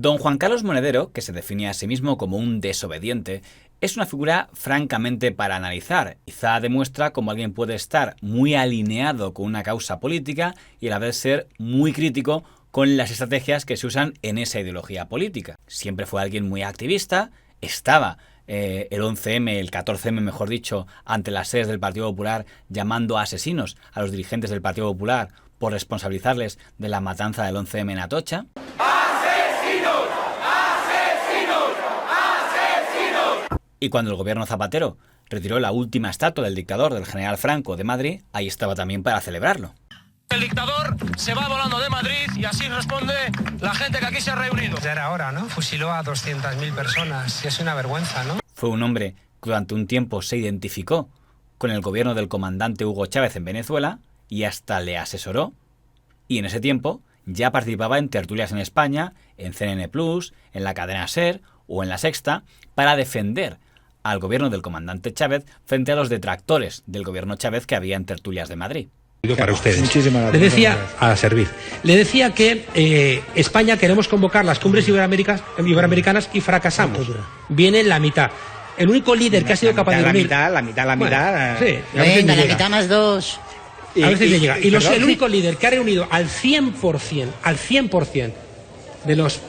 Don Juan Carlos Monedero, que se define a sí mismo como un desobediente, es una figura francamente para analizar. Quizá demuestra cómo alguien puede estar muy alineado con una causa política y a la vez ser muy crítico con las estrategias que se usan en esa ideología política. Siempre fue alguien muy activista, estaba el 11M, el 14M mejor dicho, ante las sedes del Partido Popular llamando a asesinos a los dirigentes del Partido Popular por responsabilizarles de la matanza del 11M en Atocha. Y cuando el gobierno Zapatero retiró la última estatua del dictador, del general Franco, de Madrid, ahí estaba también para celebrarlo. El dictador se va volando de Madrid y así responde la gente que aquí se ha reunido. Ya era hora, ¿no? Fusiló a 200.000 personas y es una vergüenza, ¿no? Fue un hombre que durante un tiempo se identificó con el gobierno del comandante Hugo Chávez en Venezuela y hasta le asesoró. Y en ese tiempo ya participaba en tertulias en España, en CNN Plus, en la cadena SER o en La Sexta, para defender al gobierno del comandante Chávez frente a los detractores del gobierno Chávez que había en tertulias de Madrid. Para ustedes. Muchísimas gracias. Le decía, a servir. Le decía que España queremos convocar las cumbres iberoamericanas y fracasamos. Viene la mitad. El único líder que ha sido capaz de unir... La mitad. Bueno, sí, venga, la mitad más dos. A veces le llega. Y el único líder que ha reunido al 100% de los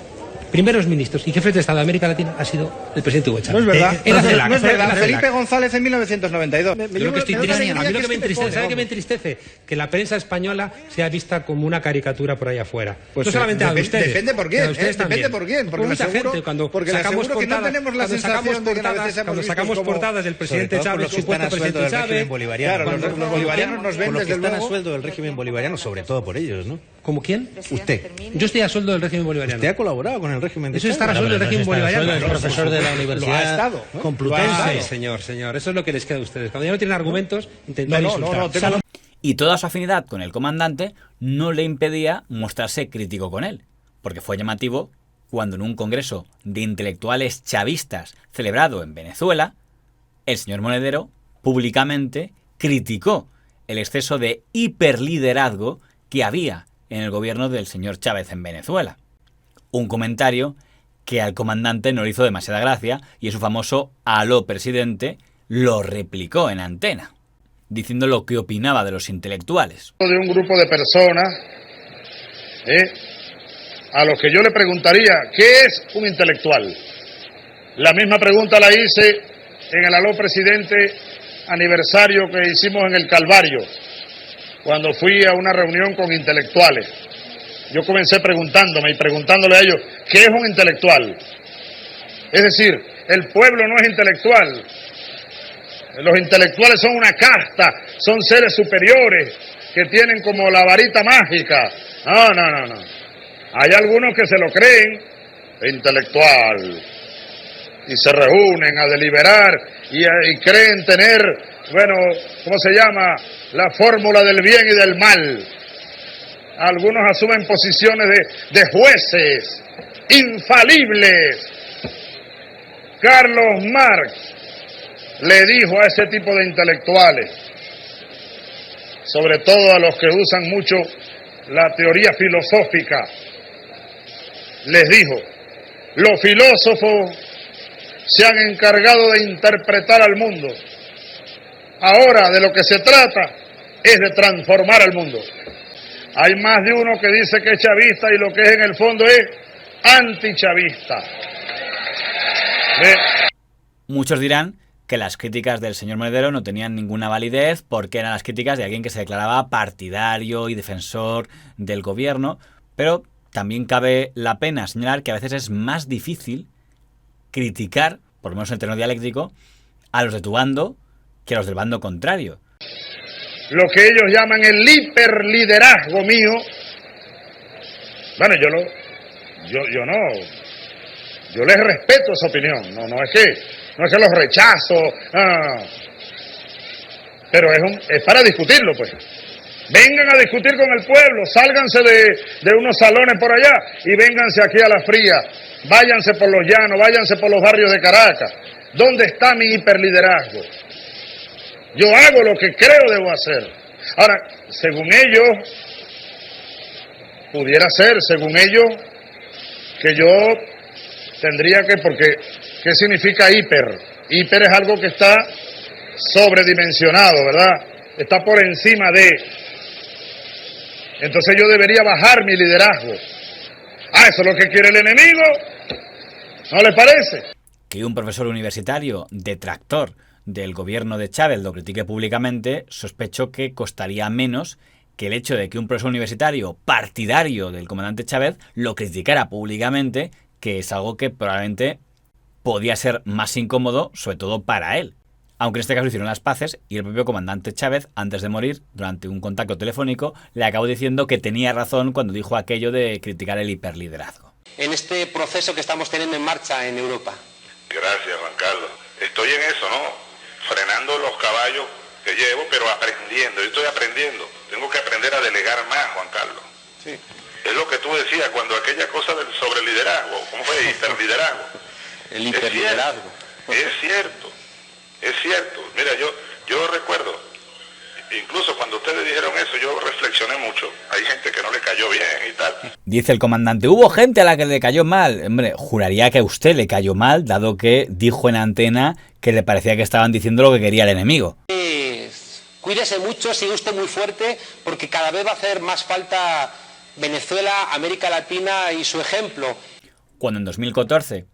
primeros ministros y jefes de Estado de América Latina ha sido el presidente Hugo Chávez. No es verdad. No es verdad. Felipe González en 1992. Yo lo que estoy triste, a mí lo que me entristece, ¿sabe qué me entristece? Que la prensa española sea vista como una caricatura por ahí afuera. Pues no solamente a ustedes. Depende por quién. Depende por quién. Porque mucha gente, cuando sacamos portadas, que no tenemos la sensación de que a veces hemos cuando sacamos portadas del presidente Chávez, supuesto presidente Chávez. Claro, los bolivarianos nos ven desde luego. Están a sueldo del régimen bolivariano, sobre todo por ellos, ¿no? ¿Como quién? Usted. Yo estoy a sueldo del régimen bolivariano. Usted ha colaborado con el régimen de Eso está a sueldo del régimen bolivariano. El profesor de la universidad. Lo ha estado. Complutense. Señor. Eso es lo que les queda a ustedes. Cuando ya no tienen argumentos, intentan insultar. Y toda su afinidad con el comandante no le impedía mostrarse crítico con él, porque fue llamativo cuando en un congreso de intelectuales chavistas celebrado en Venezuela, el señor Monedero públicamente criticó el exceso de hiperliderazgo que había en el gobierno del señor Chávez en Venezuela. Un comentario que al comandante no le hizo demasiada gracia y en su famoso "aló presidente" lo replicó en antena, diciendo lo que opinaba de los intelectuales. De un grupo de personas a los que yo le preguntaría ¿qué es un intelectual? La misma pregunta la hice en el aló presidente aniversario que hicimos en el Calvario, cuando fui a una reunión con intelectuales. Yo comencé preguntándole a ellos, ¿qué es un intelectual? Es decir, el pueblo no es intelectual. Los intelectuales son una casta, son seres superiores que tienen como la varita mágica. No. Hay algunos que se lo creen intelectual y se reúnen a deliberar y creen tener, ¿cómo se llama? La fórmula del bien y del mal. Algunos asumen posiciones de jueces infalibles. Carlos Marx le dijo a ese tipo de intelectuales, sobre todo a los que usan mucho la teoría filosófica, les dijo, los filósofos se han encargado de interpretar al mundo. Ahora de lo que se trata es de transformar al mundo. Hay más de uno que dice que es chavista y lo que es en el fondo es antichavista. Muchos dirán que las críticas del señor Monedero no tenían ninguna validez porque eran las críticas de alguien que se declaraba partidario y defensor del gobierno, pero también cabe la pena señalar que a veces es más difícil criticar, por lo menos en el terreno dialéctico, a los de tu bando que a los del bando contrario. Lo que ellos llaman el hiperliderazgo mío, yo les respeto esa opinión, no es que los rechazo, no. Pero es para discutirlo, pues. Vengan a discutir con el pueblo, sálganse de unos salones por allá y vénganse aquí a la fría, váyanse por los llanos, váyanse por los barrios de Caracas. ¿Dónde está mi hiperliderazgo? Yo hago lo que creo debo hacer. Ahora, según ellos, pudiera ser, según ellos, que yo tendría que, porque, ¿qué significa hiper? Hiper es algo que está sobredimensionado, ¿verdad? Está por encima de. Entonces yo debería bajar mi liderazgo. Ah, eso es lo que quiere el enemigo. ¿No le parece? Que un profesor universitario detractor del gobierno de Chávez lo critique públicamente, sospecho que costaría menos que el hecho de que un profesor universitario partidario del comandante Chávez lo criticara públicamente, que es algo que probablemente podía ser más incómodo, sobre todo para él. Aunque en este caso hicieron las paces y el propio comandante Chávez, antes de morir, durante un contacto telefónico, le acabó diciendo que tenía razón cuando dijo aquello de criticar el hiperliderazgo. En este proceso que estamos teniendo en marcha en Europa. Gracias, Juan Carlos. Estoy en eso, ¿no? Frenando los caballos que llevo, pero aprendiendo. Yo estoy aprendiendo. Tengo que aprender a delegar más, Juan Carlos. Sí. Es lo que tú decías, cuando aquella cosa del sobreliderazgo, ¿cómo fue? Hiperliderazgo. El hiperliderazgo. Es cierto. Es cierto. Mira, yo recuerdo, incluso cuando ustedes dijeron eso, yo reflexioné mucho. Hay gente que no le cayó bien y tal. Dice el comandante, hubo gente a la que le cayó mal. Hombre, juraría que a usted le cayó mal, dado que dijo en antena que le parecía que estaban diciendo lo que quería el enemigo. Cuídese mucho, sigue usted muy fuerte, porque cada vez va a hacer más falta Venezuela, América Latina y su ejemplo. Cuando en 2014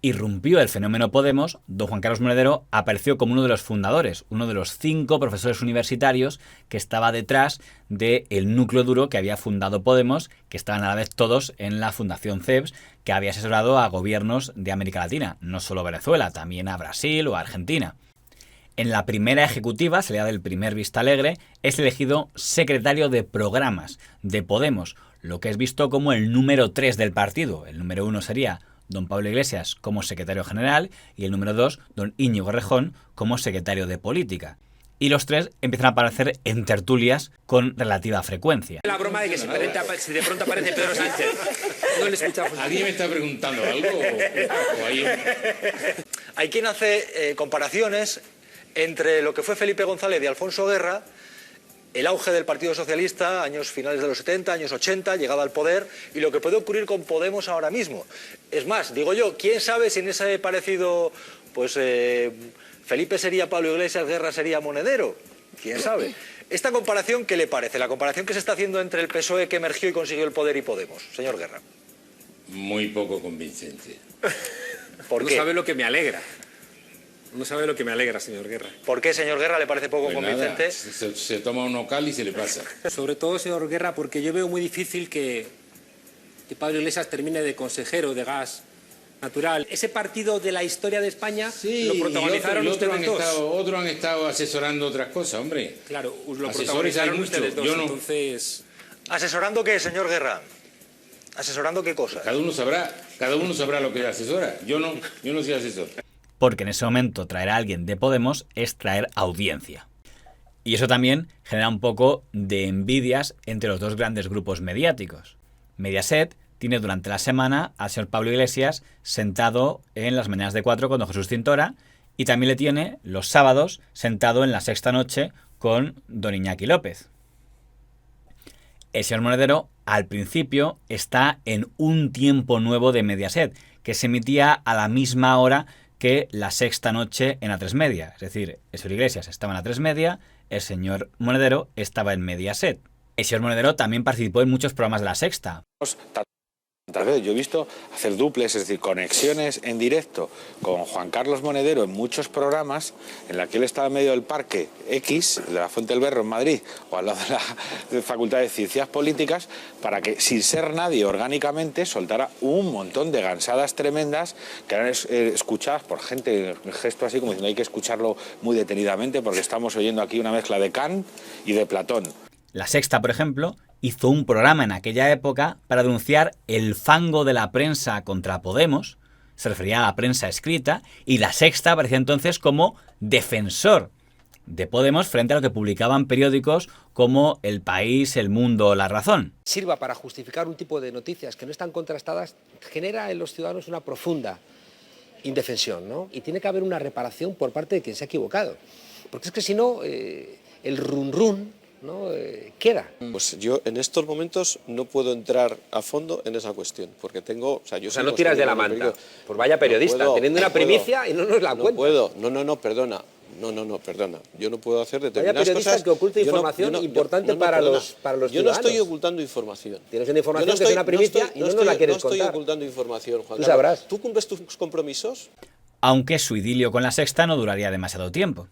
irrumpió el fenómeno Podemos, don Juan Carlos Monedero apareció como uno de los fundadores, uno de los 5 profesores universitarios que estaba detrás del núcleo duro que había fundado Podemos, que estaban a la vez todos en la Fundación CEPS, que había asesorado a gobiernos de América Latina, no solo Venezuela, también a Brasil o a Argentina. En la primera ejecutiva, salida del primer Vista Alegre, es elegido secretario de programas de Podemos, lo que es visto como el número 3 del partido. El número 1 sería don Pablo Iglesias como secretario general y el número 2, don Íñigo Errejón, como secretario de política. Y los tres empiezan a aparecer en tertulias con relativa frecuencia. La broma de que si de pronto aparece Pedro Sánchez. No le escuchamos. ¿Alguien me está preguntando algo? Hay quien hace comparaciones entre lo que fue Felipe González y Alfonso Guerra, el auge del Partido Socialista, años finales de los 70, años 80, llegada al poder, y lo que puede ocurrir con Podemos ahora mismo. Es más, digo yo, ¿quién sabe si en ese parecido, pues Felipe sería Pablo Iglesias, Guerra sería Monedero? ¿Quién sabe? ¿Esta comparación qué le parece? La comparación que se está haciendo entre el PSOE que emergió y consiguió el poder y Podemos, señor Guerra. Muy poco convincente. ¿Por qué? No sabe lo que me alegra. No sabe lo que me alegra, señor Guerra. ¿Por qué, señor Guerra, le parece poco convincente? Nada, se toma un ocal y se le pasa. Sobre todo, señor Guerra, porque yo veo muy difícil que Pablo Iglesias termine de consejero de gas natural. Ese partido de la historia de España lo protagonizaron ustedes dos. Otros han estado asesorando otras cosas, hombre. Claro, lo asesores hay protagonizaron ustedes dos, no. entonces... ¿Asesorando qué, señor Guerra? ¿Asesorando qué cosas? Cada uno sabrá lo que asesora. Yo no soy asesor. Porque en ese momento traer a alguien de Podemos es traer audiencia. Y eso también genera un poco de envidias entre los dos grandes grupos mediáticos. Mediaset tiene durante la semana al señor Pablo Iglesias sentado en las mañanas de 4 con don Jesús Cintora, y también le tiene los sábados sentado en la Sexta Noche con don Iñaki López. El señor Monedero al principio está en un tiempo nuevo de Mediaset, que se emitía a la misma hora que la Sexta Noche en A3 Media. Es decir, el señor Iglesias estaba en A3 Media, el señor Monedero estaba en Mediaset. El señor Monedero también participó en muchos programas de La Sexta. Yo he visto hacer duples, es decir, conexiones en directo con Juan Carlos Monedero en muchos programas en la que él estaba en medio del Parque X, de la Fuente del Berro en Madrid, o al lado de la Facultad de Ciencias Políticas, para que, sin ser nadie orgánicamente, soltara un montón de gansadas tremendas que eran escuchadas por gente, el gesto así como diciendo hay que escucharlo muy detenidamente porque estamos oyendo aquí una mezcla de Kant y de Platón. La Sexta, por ejemplo, hizo un programa en aquella época para denunciar el fango de la prensa contra Podemos, se refería a la prensa escrita, y La Sexta aparecía entonces como defensor de Podemos frente a lo que publicaban periódicos como El País, El Mundo o La Razón. Sirva para justificar un tipo de noticias que no están contrastadas, genera en los ciudadanos una profunda indefensión, ¿no? Y tiene que haber una reparación por parte de quien se ha equivocado. Porque es que si no, el run-run ¿no? Queda. Pues yo en estos momentos no puedo entrar a fondo en esa cuestión, porque tengo... O sea, no tiras de la manta. Pues vaya periodista, teniendo una primicia y no nos la cuenta. No puedo, perdona. Perdona. Yo no puedo hacer determinadas cosas... Vaya periodista que oculta información importante para los ciudadanos. Yo no estoy ocultando información. Tienes una información que es una primicia y no nos la quieres contar. No estoy ocultando información, Juan Tú sabrás. ¿Tú cumples tus compromisos? Aunque su idilio con la Sexta no duraría demasiado tiempo.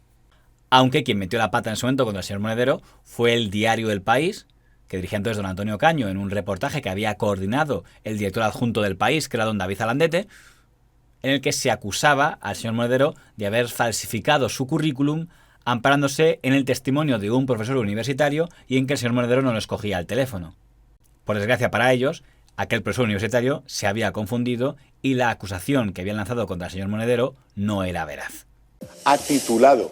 Aunque quien metió la pata en su momento contra el señor Monedero fue el diario El País, que dirigía entonces don Antonio Caño en un reportaje que había coordinado el director adjunto del País, que era don David Alandete, en el que se acusaba al señor Monedero de haber falsificado su currículum amparándose en el testimonio de un profesor universitario y en que el señor Monedero no les cogía el teléfono. Por desgracia para ellos, aquel profesor universitario se había confundido y la acusación que habían lanzado contra el señor Monedero no era veraz. Ha titulado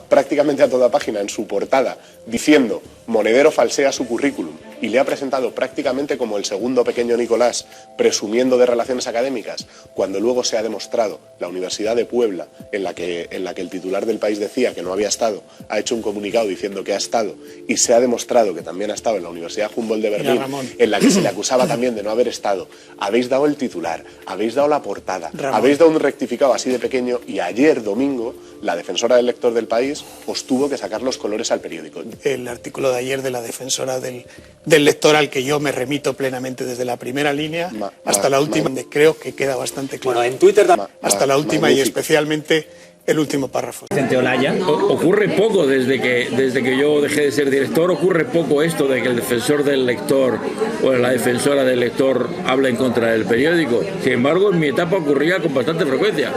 prácticamente a toda página en su portada diciendo Monedero falsea su currículum y le ha presentado prácticamente como el segundo pequeño Nicolás presumiendo de relaciones académicas, cuando luego se ha demostrado la Universidad de Puebla, en la que el titular del País decía que no había estado, ha hecho un comunicado diciendo que ha estado, y se ha demostrado que también ha estado en la Universidad Humboldt de Berlín, en la que se le acusaba también de no haber estado. Habéis dado el titular, habéis dado la portada, habéis dado un rectificado así de pequeño, y ayer domingo la defensora del lector del País os tuvo que sacar los colores al periódico. El artículo de ayer de la defensora del lector, al que yo me remito plenamente desde la primera línea hasta la última, donde creo que queda bastante claro. Bueno, en Twitter hasta la última y especialmente el último párrafo. Ocurre poco desde que yo dejé de ser director, ocurre poco esto de que el defensor del lector o la defensora del lector habla en contra del periódico. Sin embargo, en mi etapa ocurría con bastante frecuencia.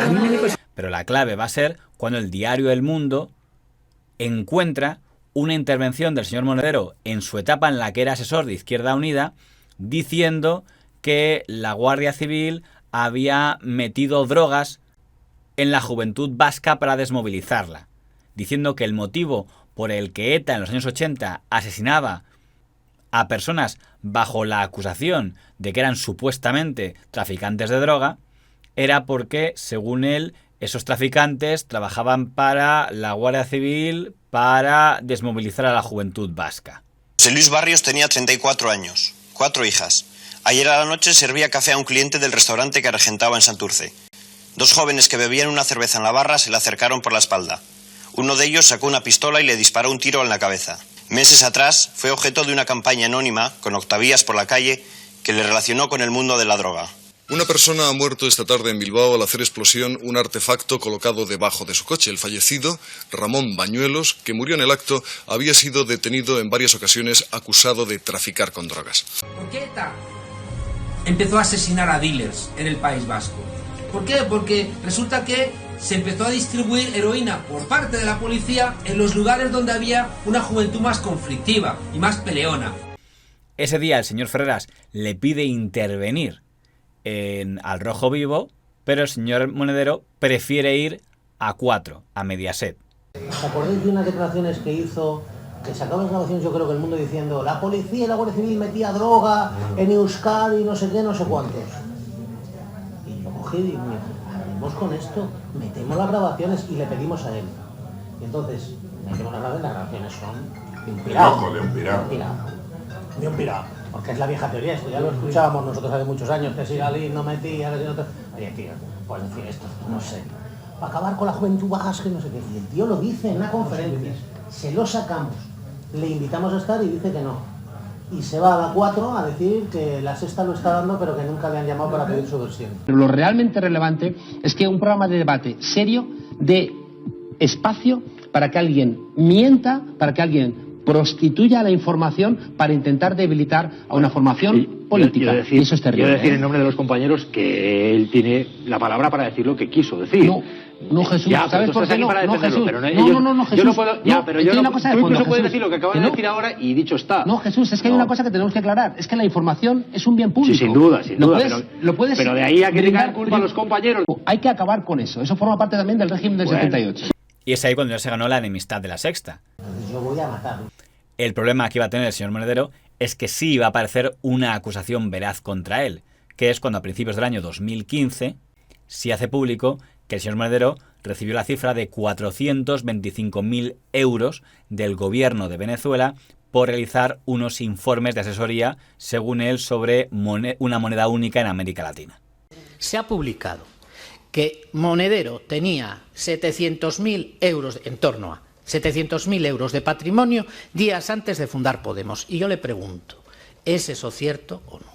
Pero la clave va a ser cuando el diario El Mundo encuentra una intervención del señor Monedero en su etapa en la que era asesor de Izquierda Unida, diciendo que la Guardia Civil había metido drogas en la juventud vasca para desmovilizarla, diciendo que el motivo por el que ETA en los años 80 asesinaba a personas bajo la acusación de que eran supuestamente traficantes de droga era porque, según él, esos traficantes trabajaban para la Guardia Civil para desmovilizar a la juventud vasca. José Luis Barrios tenía 34 años, 4 hijas. Ayer a la noche servía café a un cliente del restaurante que regentaba en Santurce. 2 jóvenes que bebían una cerveza en la barra se le acercaron por la espalda. Uno de ellos sacó una pistola y le disparó un tiro en la cabeza. Meses atrás fue objeto de una campaña anónima con octavías por la calle que le relacionó con el mundo de la droga. Una persona ha muerto esta tarde en Bilbao al hacer explosión un artefacto colocado debajo de su coche. El fallecido, Ramón Bañuelos, que murió en el acto, había sido detenido en varias ocasiones acusado de traficar con drogas. ¿Por qué ETA empezó a asesinar a dealers en el País Vasco? ¿Por qué? Porque resulta que se empezó a distribuir heroína por parte de la policía en los lugares donde había una juventud más conflictiva y más peleona. Ese día el señor Ferreras le pide intervenir Al Rojo Vivo, pero el señor Monedero prefiere ir a 4, a Mediaset. ¿Os acordáis de unas declaraciones que hizo, que sacaba las grabaciones, yo creo que El Mundo, diciendo la policía y la Guardia Civil metía droga en Euskadi, no sé qué, no sé cuántos? Y yo cogí y dije, venimos con esto, metemos las grabaciones y le pedimos a él. Y entonces, metemos las grabaciones son de un pirado. De un pirado. Porque es la vieja teoría, esto ya lo escuchábamos nosotros hace muchos años, que si Galín no metía, que si no... Oye, tío, pues decir esto, no sé. Para acabar con la juventud vasca, no sé qué. Y el tío lo dice en una conferencia, se lo sacamos, le invitamos a estar y dice que no. Y se va a la 4 a decir que la Sexta lo está dando, pero que nunca le han llamado para pedir su versión. Pero lo realmente relevante es que un programa de debate serio dé espacio para que alguien mienta, para que alguien prostituya la información para intentar debilitar a una formación política. Y eso es terrible. Quiero decir en nombre de los compañeros que él tiene la palabra para decir lo que quiso decir. No, Jesús, ya, ¿sabes por qué no? No, Jesús. No, Jesús. Yo no puedo, ya, pero yo no, cosa de tú fondo, incluso puedes Jesús, decir lo que acabas de decir ahora y dicho está. No, Jesús, es que hay una cosa que tenemos que aclarar, es que la información es un bien público. Sí, sin duda, Lo puedes pero de ahí a que tengan culpa a los compañeros. Hay que acabar con eso, eso forma parte también del régimen del 78. Y es ahí cuando ya se ganó la enemistad de la Sexta. Yo voy a matarlo. El problema que iba a tener el señor Monedero es que sí iba a aparecer una acusación veraz contra él, que es cuando a principios del año 2015 se hace público que el señor Monedero recibió la cifra de 425.000 euros del gobierno de Venezuela por realizar unos informes de asesoría, según él, sobre una moneda única en América Latina. Se ha publicado que Monedero tenía 700.000 euros, en torno a 700.000 euros de patrimonio días antes de fundar Podemos. Y yo le pregunto, ¿es eso cierto o no?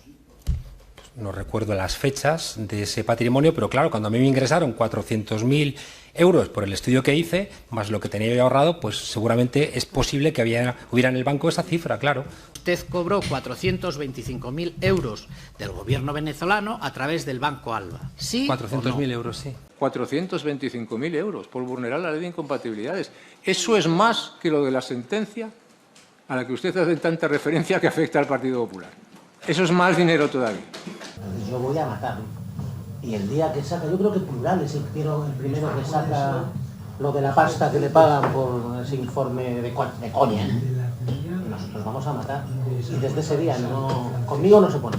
No recuerdo las fechas de ese patrimonio, pero claro, cuando a mí me ingresaron 400.000 euros por el estudio que hice, más lo que tenía yo ahorrado, pues seguramente es posible que hubiera en el banco esa cifra, claro. Usted cobró 425.000 euros del gobierno venezolano a través del Banco Alba. ¿Sí? 400.000 euros, sí. 425.000 euros por vulnerar la ley de incompatibilidades. Eso es más que lo de la sentencia a la que usted hace tanta referencia que afecta al Partido Popular. Eso es más dinero todavía. Yo voy a matarlo. Y el día que saca, yo creo que Plural es el primero que saca lo de la pasta que le pagan por ese informe de coña. Nosotros vamos a matar. Y desde ese día conmigo no se pone.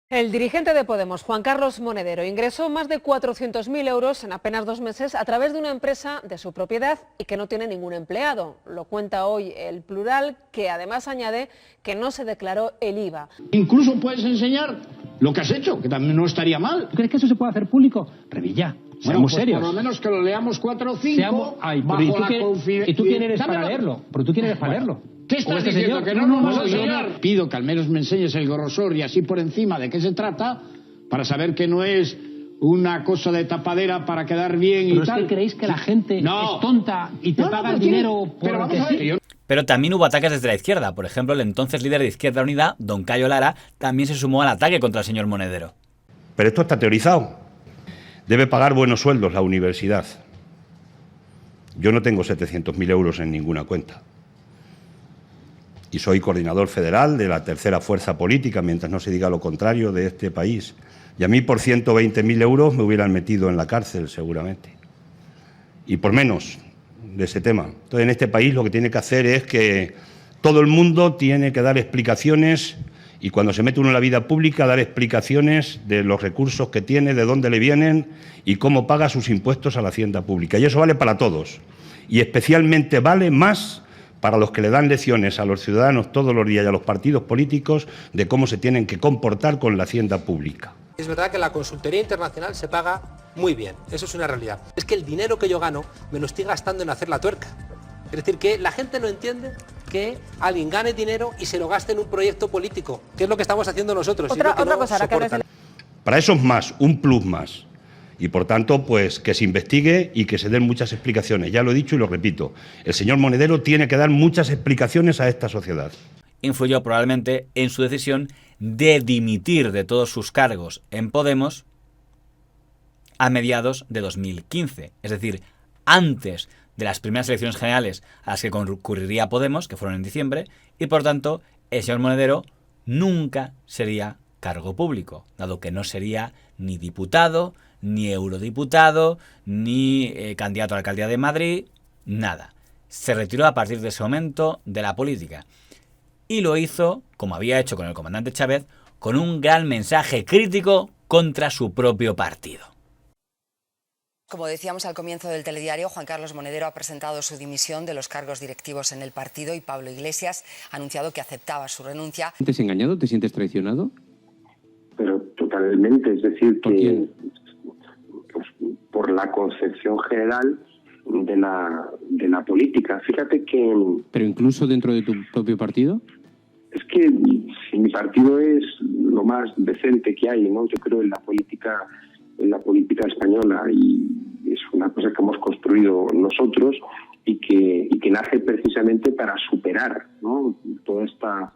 El dirigente de Podemos, Juan Carlos Monedero, ingresó más de 400.000 euros en apenas 2 meses a través de una empresa de su propiedad y que no tiene ningún empleado. Lo cuenta hoy el Plural, que además añade que no se declaró el IVA. Incluso puedes enseñar lo que has hecho, que también no estaría mal. ¿Crees que eso se puede hacer público? Revilla, seamos serios. Por lo menos que lo leamos 4 o 5 bajo la confidencialidad. ¿Y tú quién eres para leerlo? ¿Pero tú quién eres para leerlo? ¿Qué estás diciendo? ¿Que no nos vas a enseñar? Pido que al menos me enseñes el grosor y así por encima de qué se trata, para saber que no es una cosa de tapadera para quedar bien y tal. ¿Pero es que creéis que la gente es tonta y te paga el dinero por que sí? Pero también hubo ataques desde la izquierda. Por ejemplo, el entonces líder de Izquierda Unida, don Cayo Lara, también se sumó al ataque contra el señor Monedero. Pero esto está teorizado. Debe pagar buenos sueldos la universidad. Yo no tengo 700.000 euros en ninguna cuenta. Y soy coordinador federal de la tercera fuerza política, mientras no se diga lo contrario, de este país. Y a mí por 120.000 euros me hubieran metido en la cárcel, seguramente. Y por menos de ese tema. Entonces, en este país lo que tiene que hacer es que todo el mundo tiene que dar explicaciones, y cuando se mete uno en la vida pública, dar explicaciones de los recursos que tiene, de dónde le vienen y cómo paga sus impuestos a la hacienda pública. Y eso vale para todos. Y especialmente vale más para los que le dan lecciones a los ciudadanos todos los días y a los partidos políticos de cómo se tienen que comportar con la hacienda pública. Es verdad que la consultoría internacional se paga muy bien, eso es una realidad. Es que el dinero que yo gano me lo estoy gastando en hacer la tuerca. Es decir, que la gente no entiende que alguien gane dinero y se lo gaste en un proyecto político, que es lo que estamos haciendo nosotros. Otra cosa, ahora que para eso es más, un plus más. Y por tanto, pues que se investigue y que se den muchas explicaciones. Ya lo he dicho y lo repito, el señor Monedero tiene que dar muchas explicaciones a esta sociedad. Influyó probablemente en su decisión de dimitir de todos sus cargos en Podemos a mediados de 2015, es decir, antes de las primeras elecciones generales a las que concurriría Podemos, que fueron en diciembre, y por tanto el señor Monedero nunca sería cargo público, dado que no sería ni diputado, ni eurodiputado, ni candidato a la alcaldía de Madrid, nada. Se retiró a partir de ese momento de la política. Y lo hizo, como había hecho con el comandante Chávez, con un gran mensaje crítico contra su propio partido. Como decíamos al comienzo del telediario, Juan Carlos Monedero ha presentado su dimisión de los cargos directivos en el partido y Pablo Iglesias ha anunciado que aceptaba su renuncia. ¿Te sientes engañado? ¿Te sientes traicionado? Pero totalmente, es decir, ¿Por quién? Pues, por la concepción general de la política. Fíjate que... ¿Pero incluso dentro de tu propio partido? Es que si mi partido es lo más decente que hay, ¿no? Yo creo en la política española, y es una cosa que hemos construido nosotros y que nace precisamente para superar, ¿no? toda esta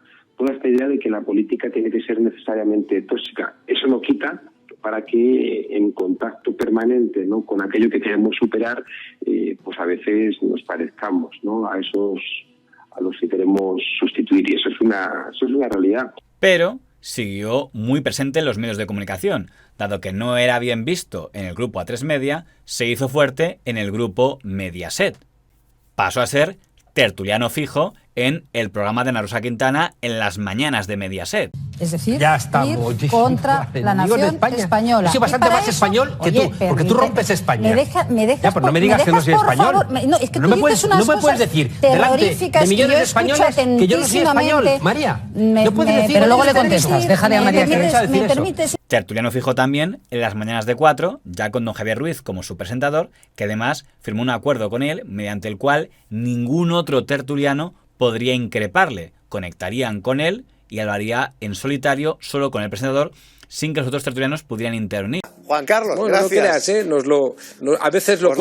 idea de que la política tiene que ser necesariamente tóxica. Eso no quita para que en contacto permanente, ¿no? con aquello que queremos superar, pues a veces nos parezcamos, ¿no? a los que queremos sustituir, y eso es una realidad. Pero siguió muy presente en los medios de comunicación. Dado que no era bien visto en el grupo A3 Media, se hizo fuerte en el grupo Mediaset. Pasó a ser tertuliano fijo en el programa de Narosa Quintana en las mañanas de Mediaset. Es decir, ir contra la nación española. Yo soy bastante más español que tú, porque tú rompes España. Me dejas, ya, pero no me digas que no soy español. No, es que no me puedes decir delante de millones de españoles que yo no soy español, María. No puedes decir, pero luego le contestas. Déjale a María que ¿Me permites? Tertuliano fijo también en las mañanas de 4, ya con don Javier Ruiz como su presentador, que además firmó un acuerdo con él mediante el cual ningún otro tertuliano podría increparle. Conectarían con él y hablaría en solitario solo con el presentador sin que los otros tertulianos pudieran intervenir. Juan Carlos, bueno, gracias. No creas, a veces lo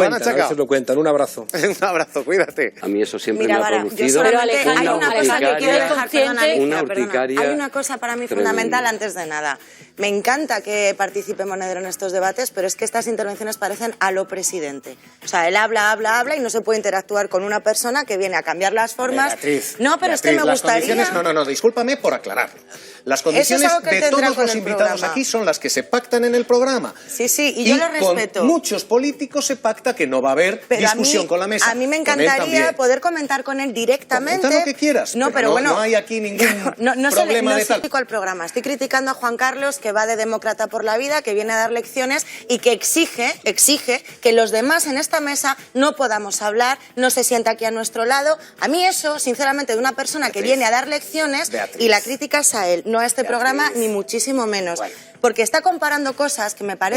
cuentan, Un abrazo. Un abrazo, cuídate. A mí eso siempre Mira, me ha Vara, producido hay una cosa que quiero dejar, una urticaria. Hay una cosa para mí fundamental antes de nada. Me encanta que participe Monedero en estos debates, pero es que estas intervenciones parecen a lo presidente. O sea, él habla y no se puede interactuar con una persona que viene a cambiar las formas. Beatriz, no, pero es que me gustaría... No, discúlpame por aclararlo. Las condiciones de todos los invitados aquí son las que se pactan en el programa. Sí, y yo lo respeto. Con muchos políticos se pacta que no va a haber discusión con la mesa. A mí me encantaría poder comentar con él directamente. Comenta lo que quieras, pero bueno, no hay aquí ningún problema de tal. No critico al programa, estoy criticando a Juan Carlos, que va de demócrata por la vida, que viene a dar lecciones y que exige que los demás en esta mesa no podamos hablar, no se sienta aquí a nuestro lado. A mí eso, sinceramente, de una persona que viene a dar lecciones y la crítica es a él, no a este programa, ni muchísimo menos. Bueno. Porque está comparando cosas que me parece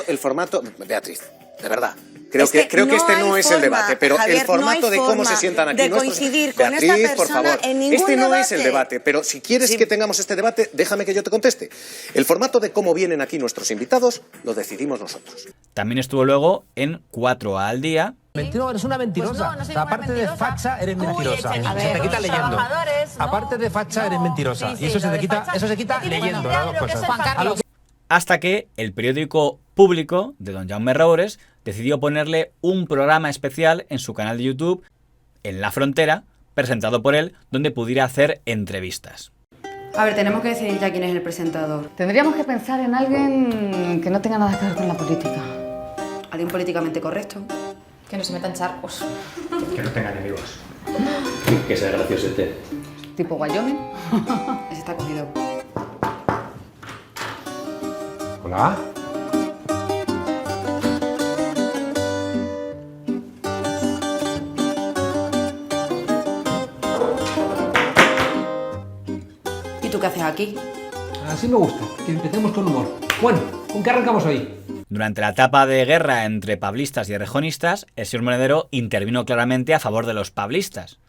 el formato, Beatriz, de verdad. Creo que este no es el debate, pero Javier, el formato de cómo se sientan aquí nuestros... coincidir con Beatriz, esta persona por favor, en ningún este no debate. es el debate, pero si quieres que tengamos este debate, déjame que yo te conteste. El formato de cómo vienen aquí nuestros invitados lo decidimos nosotros. También estuvo luego en 4A al día. No, eres una mentirosa. Pues aparte de facha, eres mentirosa. Se te quita leyendo. Aparte de facha, eres mentirosa. Y eso se quita leyendo, las dos cosas. Hasta que el periódico Público de don Jaume Roures decidió ponerle un programa especial en su canal de YouTube, En la Frontera, presentado por él, donde pudiera hacer entrevistas. A ver, tenemos que decidir ya quién es el presentador. Tendríamos que pensar en alguien que no tenga nada que ver con la política. Alguien políticamente correcto. Que no se meta en charcos. Que no tenga enemigos. Que sea graciosete. Tipo Wyoming. Ese está cogido. Hola. ¿Y tú qué haces aquí? Así me gusta, que empecemos con humor. Bueno, ¿con qué arrancamos hoy? Durante la etapa de guerra entre pablistas y errejonistas, el señor Monedero intervino claramente a favor de los pablistas.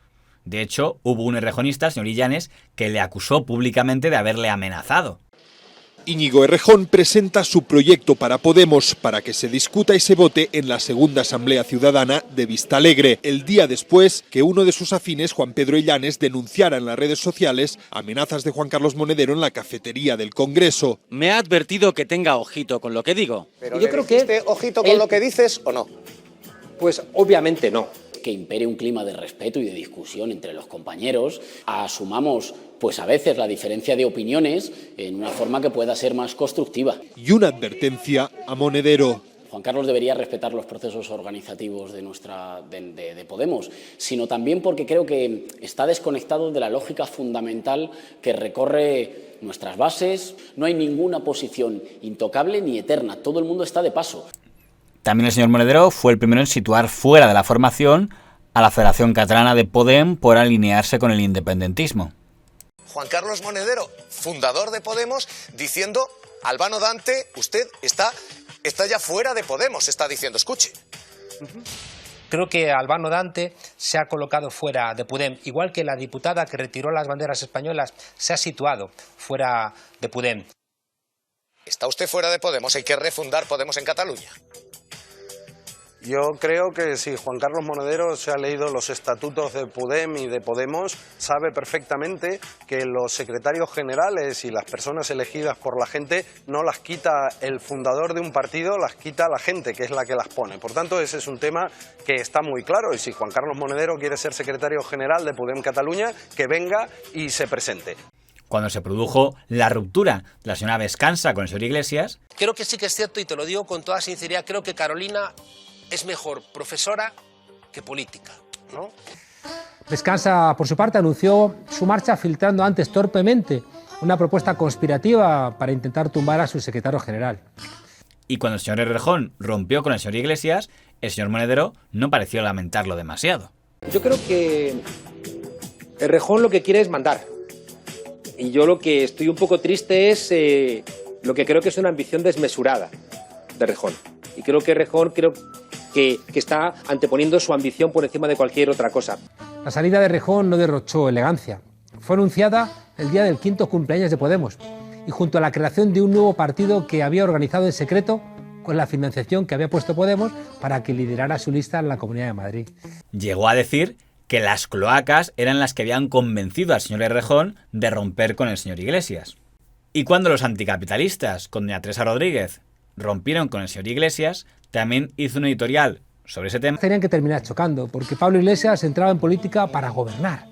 De hecho, hubo un errejonista, el señor Illanes, que le acusó públicamente de haberle amenazado. Íñigo Errejón presenta su proyecto para Podemos para que se discuta y se vote en la segunda Asamblea Ciudadana de Vistalegre, el día después que uno de sus afines, Juan Pedro Illanes, denunciara en las redes sociales amenazas de Juan Carlos Monedero en la cafetería del Congreso. Me ha advertido que tenga ojito con lo que digo. Pero yo creo que ojito con lo que dices o no. Pues obviamente no. Que impere un clima de respeto y de discusión entre los compañeros, asumamos pues a veces la diferencia de opiniones en una forma que pueda ser más constructiva. Y una advertencia a Monedero. Juan Carlos debería respetar los procesos organizativos de Podemos, sino también porque creo que está desconectado de la lógica fundamental que recorre nuestras bases. No hay ninguna posición intocable ni eterna, todo el mundo está de paso. También el señor Monedero fue el primero en situar fuera de la formación a la Federación Catalana de Podem por alinearse con el independentismo. Juan Carlos Monedero, fundador de Podemos, diciendo: Albano Dante, usted está ya fuera de Podemos, está diciendo, escuche. Creo que Albano Dante se ha colocado fuera de Podem, igual que la diputada que retiró las banderas españolas se ha situado fuera de Podem. ¿Está usted fuera de Podemos? ¿Hay que refundar Podemos en Cataluña? Yo creo que si Juan Carlos Monedero se ha leído los estatutos de Podem y de Podemos, sabe perfectamente que los secretarios generales y las personas elegidas por la gente no las quita el fundador de un partido, las quita la gente, que es la que las pone. Por tanto, ese es un tema que está muy claro, y si Juan Carlos Monedero quiere ser secretario general de Podem Cataluña, que venga y se presente. Cuando se produjo la ruptura de la señora Vescansa con el señor Iglesias... Creo que sí que es cierto, y te lo digo con toda sinceridad, creo que Carolina es mejor profesora que política, ¿no? Descansa, por su parte, anunció su marcha filtrando antes torpemente una propuesta conspirativa para intentar tumbar a su secretario general. Y cuando el señor Errejón rompió con el señor Iglesias, el señor Monedero no pareció lamentarlo demasiado. Yo creo que Errejón lo que quiere es mandar. Y yo lo que estoy un poco triste es lo que creo que es una ambición desmesurada de Errejón. Y creo que Errejón que está anteponiendo su ambición por encima de cualquier otra cosa. La salida de Errejón no derrochó elegancia. Fue anunciada el día del 5º cumpleaños de Podemos y junto a la creación de un nuevo partido que había organizado en secreto con la financiación que había puesto Podemos para que liderara su lista en la Comunidad de Madrid. Llegó a decir que las cloacas eran las que habían convencido al señor Errejón de romper con el señor Iglesias. Y cuando los anticapitalistas con doña Teresa Rodríguez rompieron con el señor Iglesias, también hizo un editorial sobre ese tema. Tenían que terminar chocando, porque Pablo Iglesias entraba en política para gobernar,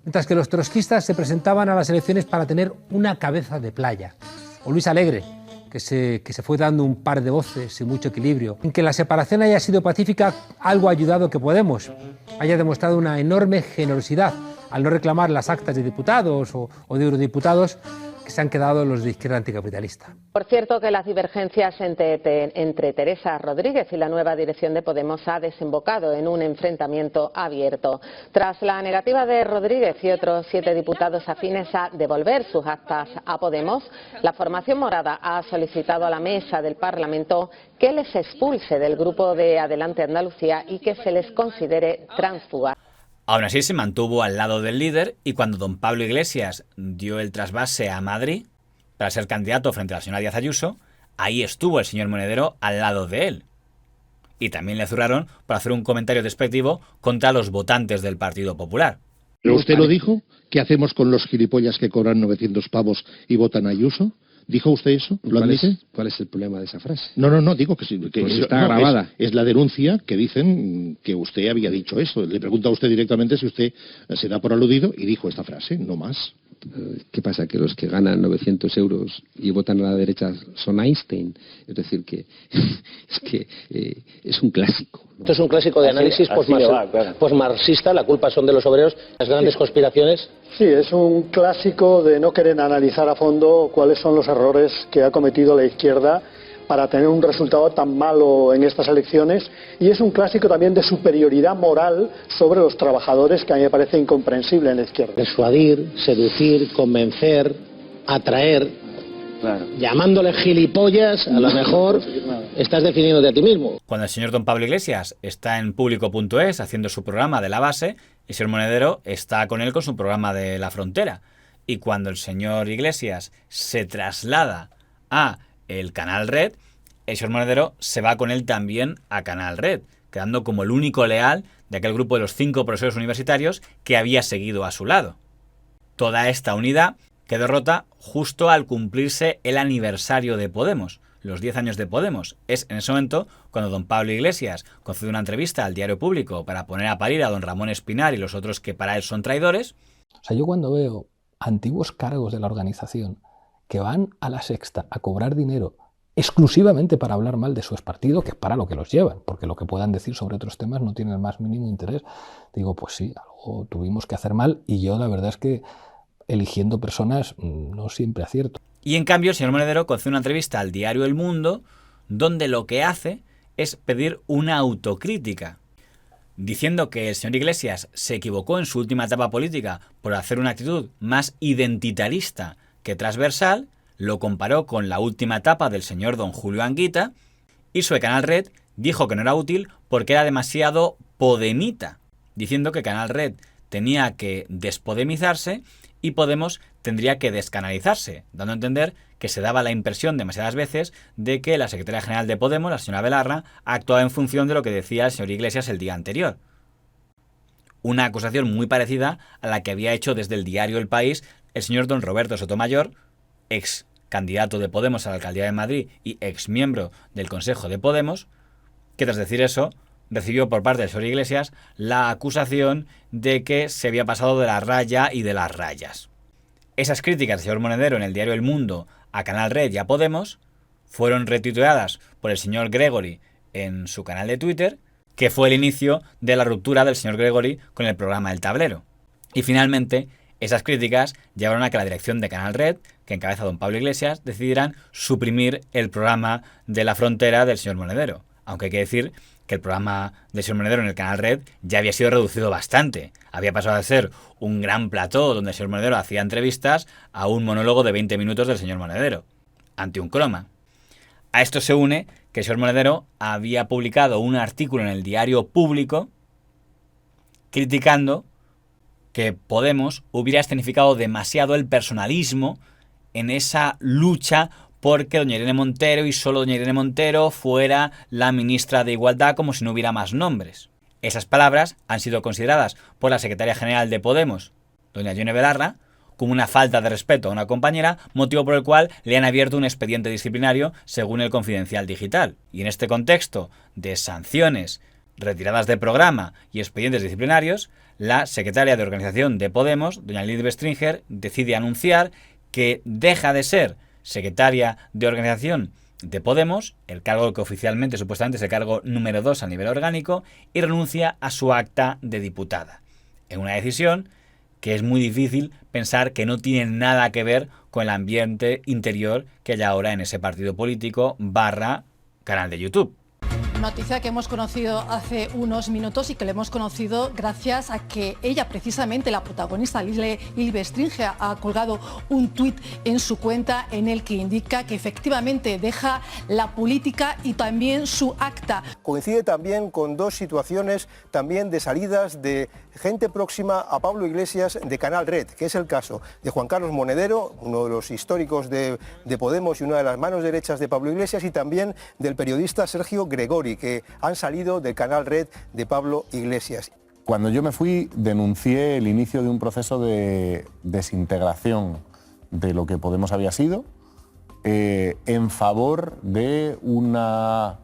mientras que los trotskistas se presentaban a las elecciones para tener una cabeza de playa. O Luis Alegre, que se fue dando un par de voces sin mucho equilibrio. En que la separación haya sido pacífica, algo ha ayudado que Podemos haya demostrado una enorme generosidad al no reclamar las actas de diputados o de eurodiputados que se han quedado los de izquierda anticapitalista. Por cierto, que las divergencias entre Teresa Rodríguez y la nueva dirección de Podemos ha desembocado en un enfrentamiento abierto. Tras la negativa de Rodríguez y otros 7 diputados afines a devolver sus actas a Podemos, la formación morada ha solicitado a la mesa del Parlamento que les expulse del grupo de Adelante Andalucía y que se les considere tránsfugas. Aún así se mantuvo al lado del líder y cuando don Pablo Iglesias dio el trasvase a Madrid para ser candidato frente a la señora Díaz Ayuso, ahí estuvo el señor Monedero al lado de él. Y también le zurraron por hacer un comentario despectivo contra los votantes del Partido Popular. ¿Pero usted lo dijo? ¿Qué hacemos con los gilipollas que cobran 900 pavos y votan a Ayuso? ¿Dijo usted eso? ¿Lo admite? ¿Cuál es el problema de esa frase? No, digo que sí. Que pues está grabada. Es la denuncia que dicen que usted había dicho eso. Le pregunta a usted directamente si usted se da por aludido y dijo esta frase, no más. ¿Qué pasa? ¿Que los que ganan 900 euros y votan a la derecha son Einstein? Es decir, que es un clásico, ¿no? Esto es un clásico de análisis posmarxista, la culpa son de los obreros, las grandes conspiraciones. Sí, es un clásico de no querer analizar a fondo cuáles son los errores que ha cometido la izquierda para tener un resultado tan malo en estas elecciones, y es un clásico también de superioridad moral sobre los trabajadores que a mí me parece incomprensible en la izquierda. Persuadir, seducir, convencer, atraer, llamándole gilipollas, a lo mejor estás definiéndote a ti mismo. Cuando el señor don Pablo Iglesias está en público.es haciendo su programa de La Base, el señor Monedero está con él con su programa de La Frontera. Y cuando el señor Iglesias se traslada a el Canal Red, el señor Monedero se va con él también a Canal Red, quedando como el único leal de aquel grupo de los 5 profesores universitarios que había seguido a su lado. Toda esta unidad quedó rota justo al cumplirse el aniversario de Podemos, los 10 años de Podemos. Es en ese momento cuando don Pablo Iglesias concede una entrevista al Diario Público para poner a parir a don Ramón Espinar y los otros que para él son traidores. O sea, yo cuando veo antiguos cargos de la organización que van a La Sexta a cobrar dinero exclusivamente para hablar mal de su expartido, que es para lo que los llevan, porque lo que puedan decir sobre otros temas no tiene el más mínimo interés. Digo, pues sí, algo tuvimos que hacer mal y yo la verdad es que eligiendo personas no siempre acierto. Y en cambio el señor Monedero concede una entrevista al diario El Mundo donde lo que hace es pedir una autocrítica, diciendo que el señor Iglesias se equivocó en su última etapa política por hacer una actitud más identitarista que transversal, lo comparó con la última etapa del señor don Julio Anguita y sobre Canal Red dijo que no era útil porque era demasiado podemita, diciendo que Canal Red tenía que despodemizarse y Podemos tendría que descanalizarse, dando a entender que se daba la impresión demasiadas veces de que la secretaria general de Podemos, la señora Belarra, actuaba en función de lo que decía el señor Iglesias el día anterior. Una acusación muy parecida a la que había hecho desde el diario El País el señor don Roberto Sotomayor, ex candidato de Podemos a la alcaldía de Madrid y ex miembro del Consejo de Podemos, que tras decir eso recibió por parte del señor Iglesias la acusación de que se había pasado de la raya y de las rayas. Esas críticas del señor Monedero en el diario El Mundo a Canal Red y a Podemos fueron retuiteadas por el señor Gregory en su canal de Twitter que fue el inicio de la ruptura del señor Gregory con el programa El Tablero. Y finalmente, esas críticas llevaron a que la dirección de Canal Red, que encabeza don Pablo Iglesias, decidieran suprimir el programa de La Frontera del señor Monedero. Aunque hay que decir que el programa del señor Monedero en el Canal Red ya había sido reducido bastante. Había pasado de ser un gran plató donde el señor Monedero hacía entrevistas a un monólogo de 20 minutos del señor Monedero, ante un croma. A esto se une que el señor Monedero había publicado un artículo en el Diario Público criticando que Podemos hubiera escenificado demasiado el personalismo en esa lucha porque doña Irene Montero y solo doña Irene Montero fuera la ministra de Igualdad, como si no hubiera más nombres. Esas palabras han sido consideradas por la secretaria general de Podemos, doña Yone Belarra, como una falta de respeto a una compañera, motivo por el cual le han abierto un expediente disciplinario según el Confidencial Digital. Y en este contexto de sanciones, retiradas de programa y expedientes disciplinarios, la secretaria de Organización de Podemos, doña Lili Bestringer, decide anunciar que deja de ser secretaria de Organización de Podemos, el cargo que oficialmente supuestamente es el cargo número 2 a nivel orgánico, y renuncia a su acta de diputada. En una decisión que es muy difícil pensar que no tiene nada que ver con el ambiente interior que hay ahora en ese partido político / canal de YouTube. Noticia que hemos conocido hace unos minutos y que le hemos conocido gracias a que ella, precisamente la protagonista, Lili Bestringer, ha colgado un tuit en su cuenta en el que indica que efectivamente deja la política y también su acta. Coincide también con dos situaciones también de salidas de gente próxima a Pablo Iglesias de Canal Red, que es el caso de Juan Carlos Monedero, uno de los históricos de Podemos y una de las manos derechas de Pablo Iglesias, y también del periodista Sergio Gregory, que han salido del Canal Red de Pablo Iglesias. Cuando yo me fui, denuncié el inicio de un proceso de desintegración de lo que Podemos había sido, en favor de una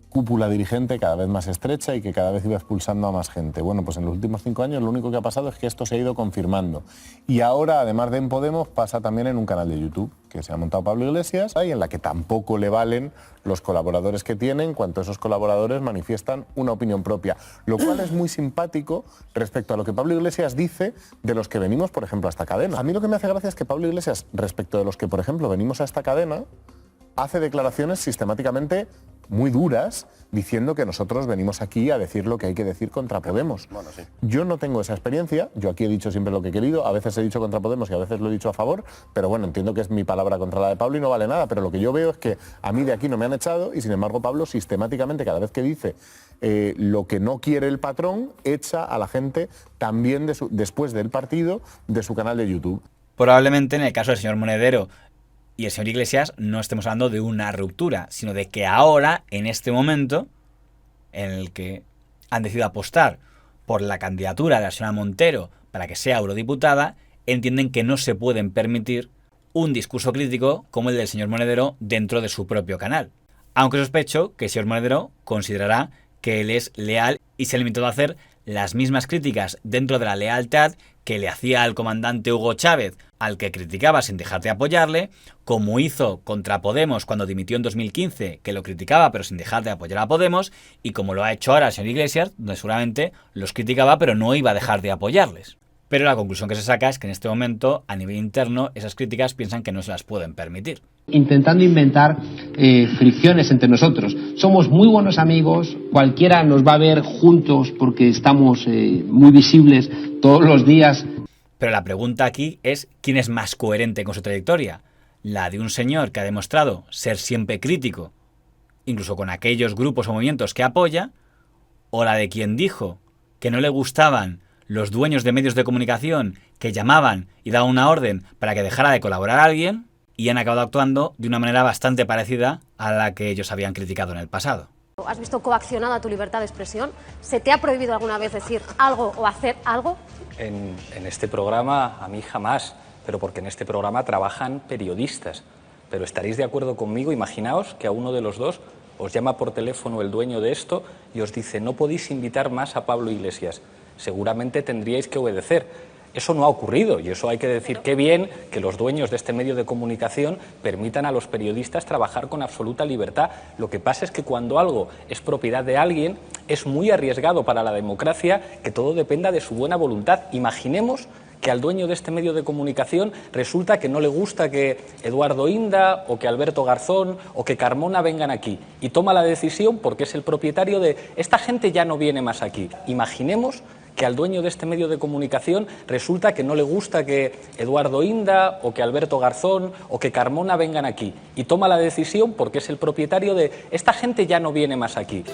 cúpula dirigente cada vez más estrecha y que cada vez iba expulsando a más gente. Bueno, pues en los últimos 5 años lo único que ha pasado es que esto se ha ido confirmando. Y ahora, además de en Podemos, pasa también en un canal de YouTube que se ha montado Pablo Iglesias y en la que tampoco le valen los colaboradores que tienen, cuanto esos colaboradores manifiestan una opinión propia. Lo cual es muy simpático respecto a lo que Pablo Iglesias dice de los que venimos, por ejemplo, a esta cadena. A mí lo que me hace gracia es que Pablo Iglesias, respecto de los que, por ejemplo, venimos a esta cadena, hace declaraciones sistemáticamente muy duras, diciendo que nosotros venimos aquí a decir lo que hay que decir contra Podemos. Bueno, sí. Yo no tengo esa experiencia, yo aquí he dicho siempre lo que he querido, a veces he dicho contra Podemos y a veces lo he dicho a favor, pero bueno, entiendo que es mi palabra contra la de Pablo y no vale nada, pero lo que yo veo es que a mí de aquí no me han echado y sin embargo Pablo sistemáticamente, cada vez que dice lo que no quiere el patrón, echa a la gente también después del partido de su canal de YouTube. Probablemente en el caso del señor Monedero y el señor Iglesias no estemos hablando de una ruptura, sino de que ahora, en este momento, en el que han decidido apostar por la candidatura de la señora Montero para que sea eurodiputada, entienden que no se pueden permitir un discurso crítico como el del señor Monedero dentro de su propio canal. Aunque sospecho que el señor Monedero considerará que él es leal y se ha limitado a hacer las mismas críticas dentro de la lealtad que le hacía al comandante Hugo Chávez, al que criticaba sin dejar de apoyarle, como hizo contra Podemos cuando dimitió en 2015, que lo criticaba pero sin dejar de apoyar a Podemos, y como lo ha hecho ahora el señor Iglesias, donde seguramente los criticaba pero no iba a dejar de apoyarles. Pero la conclusión que se saca es que en este momento, a nivel interno, esas críticas piensan que no se las pueden permitir. Intentando inventar fricciones entre nosotros. Somos muy buenos amigos, cualquiera nos va a ver juntos porque estamos muy visibles todos los días. Pero la pregunta aquí es ¿quién es más coherente con su trayectoria? ¿La de un señor que ha demostrado ser siempre crítico, incluso con aquellos grupos o movimientos que apoya, o la de quien dijo que no le gustaban los dueños de medios de comunicación que llamaban y daban una orden para que dejara de colaborar a alguien y han acabado actuando de una manera bastante parecida a la que ellos habían criticado en el pasado? ¿Has visto coaccionada tu libertad de expresión? ¿Se te ha prohibido alguna vez decir algo o hacer algo? En este programa a mí jamás, pero porque en este programa trabajan periodistas. Pero estaréis de acuerdo conmigo, imaginaos que a uno de los dos os llama por teléfono el dueño de esto y os dice no podéis invitar más a Pablo Iglesias. Seguramente tendríais que obedecer. Eso no ha ocurrido y eso hay que decir qué bien que los dueños de este medio de comunicación permitan a los periodistas trabajar con absoluta libertad. Lo que pasa es que cuando algo es propiedad de alguien es muy arriesgado para la democracia que todo dependa de su buena voluntad. Imaginemos que al dueño de este medio de comunicación resulta que no le gusta que Eduardo Inda o que Alberto Garzón o que Carmona vengan aquí y toma la decisión porque es el propietario de esta gente ya no viene más aquí. Imaginemos que al dueño de este medio de comunicación resulta que no le gusta que Eduardo Inda o que Alberto Garzón o que Carmona vengan aquí y toma la decisión porque es el propietario de esta gente ya no viene más aquí.